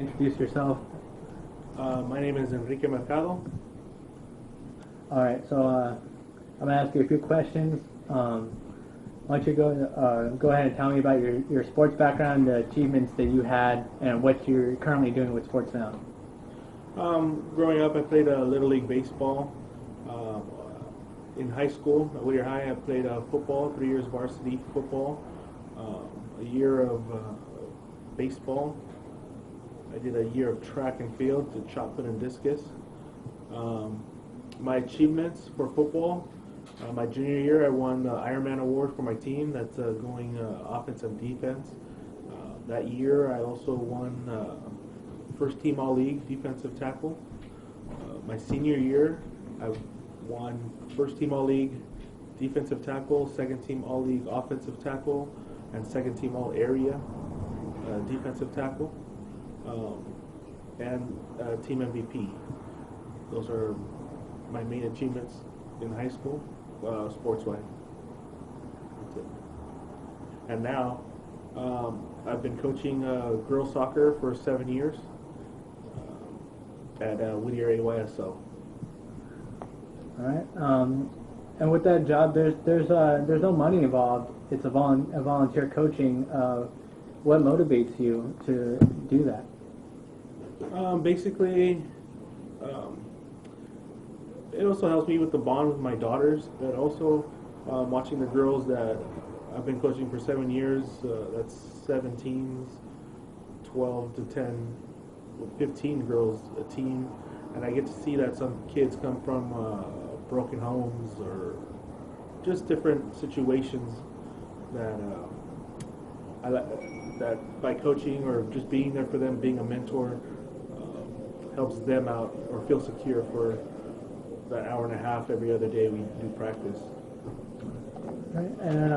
Introduce yourself. My name is Enrique Mercado. All right, so I'm gonna ask you a few questions. Why don't you go ahead and tell me about your sports background, the achievements that you had, and what you're currently doing with sports now. Growing up, I played Little League Baseball. Uh, in high school, at Whittier High, I played football, 3 years varsity football, a year of baseball. I did a year of track and field, to shot put and discus. Um, my achievements for football, my junior year, I won the Ironman Award for my team. That's going offense and defense. That year, I also won first team All League defensive tackle. My senior year, I won first team All League defensive tackle, second team All League offensive tackle, and second team All Area defensive tackle, and team MVP. Those are my main achievements in high school, sports-wise. That's it. And now, I've been coaching girls soccer for 7 years at Whittier AYSO. All right, and with that job, there's no money involved. It's a volunteer coaching. What motivates you to do that? Basically, it also helps me with the bond with my daughters. But also, watching the girls that I've been coaching for 7 years. That's 17s, 12 to 10, 15 girls a team, and I get to see that some kids come from broken homes or just different situations that that by coaching or just being there for them, being a mentor, helps them out or feel secure for that hour and a half every other day we do practice. Right. And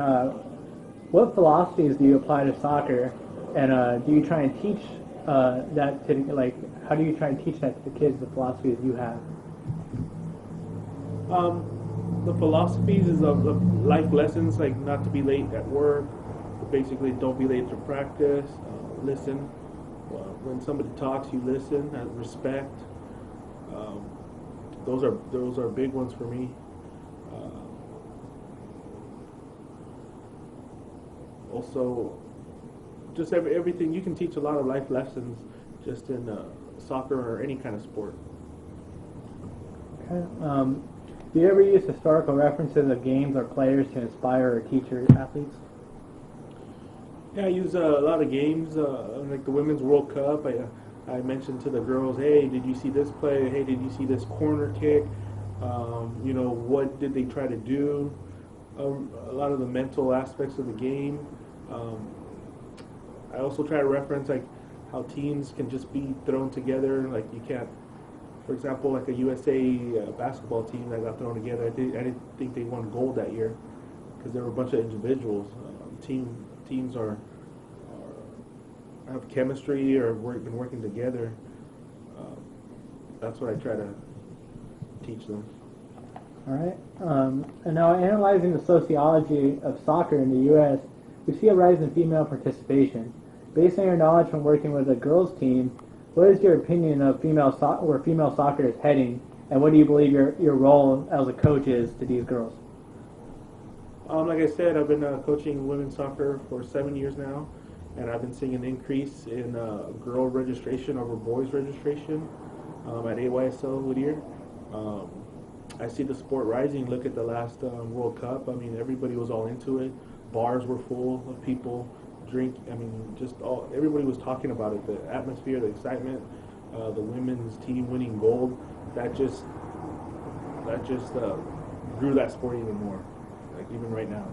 what philosophies do you apply to soccer? And do you try and teach that to, like, how do you try and teach that to the kids, the philosophies you have? The philosophies is of life lessons, like not to be late at work, basically don't be late to practice, listen. When somebody talks, you listen, respect. Those are big ones for me. Also, just everything you can teach a lot of life lessons just in soccer or any kind of sport. Okay. Do you ever use historical references of games or players to inspire or teach your athletes? Yeah, I use a lot of games, like the Women's World Cup. I mentioned to the girls, hey, did you see this play? Hey, did you see this corner kick? What did they try to do? A lot of the mental aspects of the game. I also try to reference like how teams can just be thrown together. Like you can't, for example, like a USA basketball team that got thrown together. I didn't think they won gold that year because there were a bunch of individuals. Teams have chemistry or been working together. That's what I try to teach them. All right. And now, analyzing the sociology of soccer in the U.S., we see a rise in female participation. Based on your knowledge from working with a girls' team, what is your opinion of where female soccer is heading, and what do you believe your role as a coach is to these girls? Like I said, I've been coaching women's soccer for 7 years now, and I've been seeing an increase in girl registration over boys registration at AYSL Whittier. I see the sport rising. Look at the last World Cup. I mean, everybody was all into it. Bars were full of people. Everybody was talking about it. The atmosphere, the excitement, the women's team winning gold. That just grew that sport even more. Like even right now.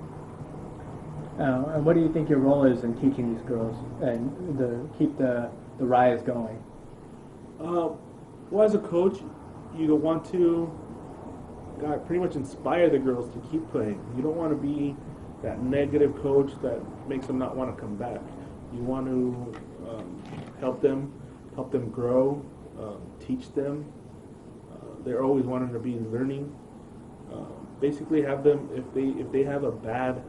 And what do you think your role is in teaching these girls and keep the rise going? Well, as a coach, you want to pretty much inspire the girls to keep playing. You don't want to be that negative coach that makes them not want to come back. You want to help them grow, teach them. They're always wanting to be learning. Basically, have them if they have a bad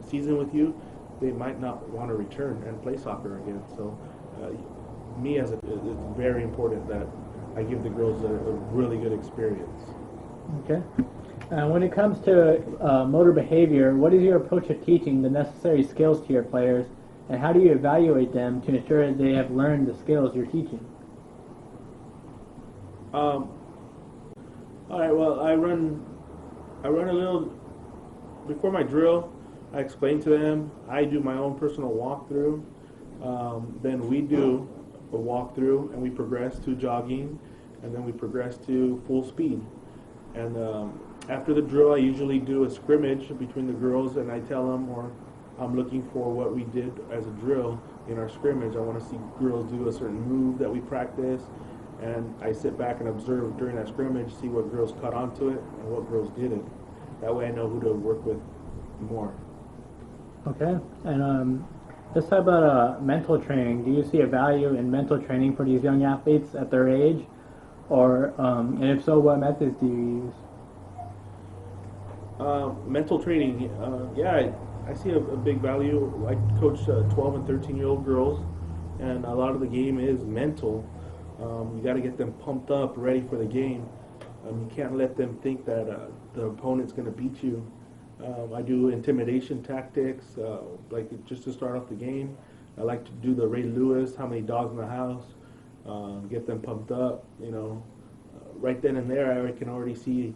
season with you, they might not want to return and play soccer again. So me as it's very important that I give the girls a really good experience. Okay. When it comes to motor behavior, what is your approach to teaching the necessary skills to your players, and how do you evaluate them to ensure that they have learned the skills you're teaching? Um, all right. Well, I run a little before my drill. I explain to them. I do my own personal walkthrough. Then we do a walkthrough, and we progress to jogging, and then we progress to full speed. And after the drill, I usually do a scrimmage between the girls, and I tell them, or I'm looking for what we did as a drill in our scrimmage. I want to see girls do a certain move that we practice, and I sit back and observe during that scrimmage, see what girls caught onto it and what girls didn't. That way I know who to work with more. Okay. And let's talk about mental training. Do you see a value in mental training for these young athletes at their age? Or, and if so, what methods do you use? Mental training, yeah, I see a big value. I coach 12 and 13-year-old girls, and a lot of the game is mental. You got to get them pumped up, ready for the game. You can't let them think that the opponent's going to beat you. I do intimidation tactics, like just to start off the game. I like to do the Ray Lewis, how many dogs in the house, get them pumped up. Right then and there, I can already see.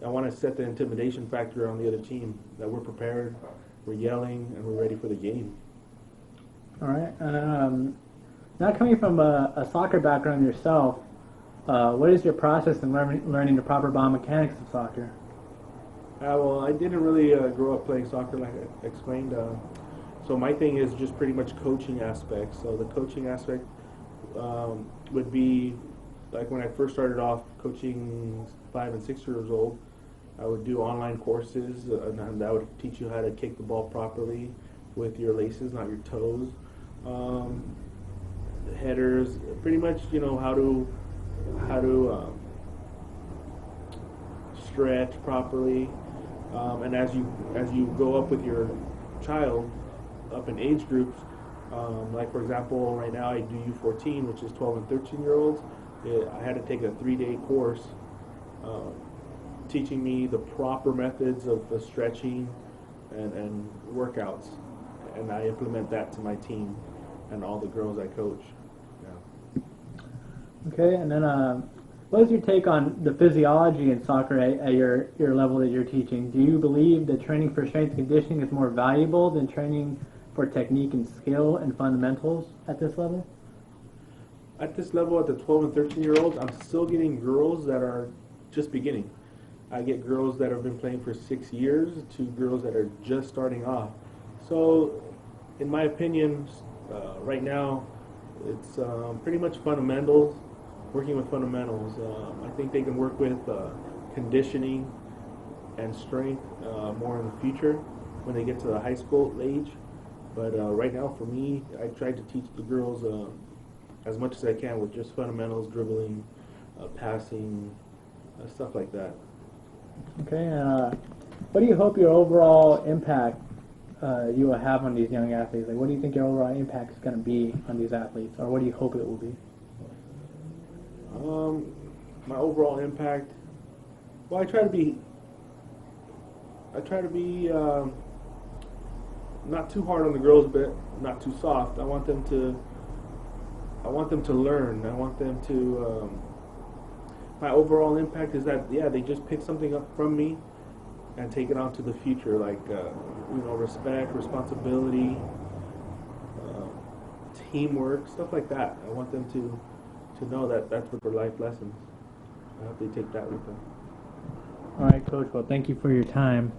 I want to set the intimidation factor on the other team, that we're prepared, we're yelling, and we're ready for the game. All right. Not coming from a soccer background yourself, what is your process in learning the proper ball mechanics of soccer? Well, I didn't really grow up playing soccer, like I explained. So my thing is just pretty much coaching aspects. So the coaching aspect would be like when I first started off coaching 5 and 6 years old. I would do online courses, and that would teach you how to kick the ball properly with your laces, not your toes. Headers, pretty much, how to stretch properly. And as you go up with your child, up in age groups, like for example, right now I do U14, which is 12 and 13-year-olds. I had to take a 3-day course teaching me the proper methods of the stretching and workouts, and I implement that to my team and all the girls I coach. Yeah. Okay, and then what is your take on the physiology in soccer at your level that you're teaching? Do you believe that training for strength and conditioning is more valuable than training for technique and skill and fundamentals at this level? At this level, at the 12 and 13-year-olds, I'm still getting girls that are just beginning. I get girls that have been playing for 6 years to girls that are just starting off. So, in my opinion, right now, it's pretty much fundamentals, working with fundamentals. I think they can work with conditioning and strength more in the future when they get to the high school age. But right now, for me, I try to teach the girls as much as I can with just fundamentals, dribbling, passing, stuff like that. Okay, what do you hope your overall impact you will have on these young athletes? Like, what do you think your overall impact is going to be on these athletes, or what do you hope it will be? My overall impact. Well, I try to be not too hard on the girls, but not too soft. I want them to learn. I want them to. My overall impact is that they just pick something up from me and take it on to the future, like respect, responsibility, teamwork, stuff like that. I want them to know that that's what their life lessons. I hope they take that with them. All right, Coach. Well, thank you for your time.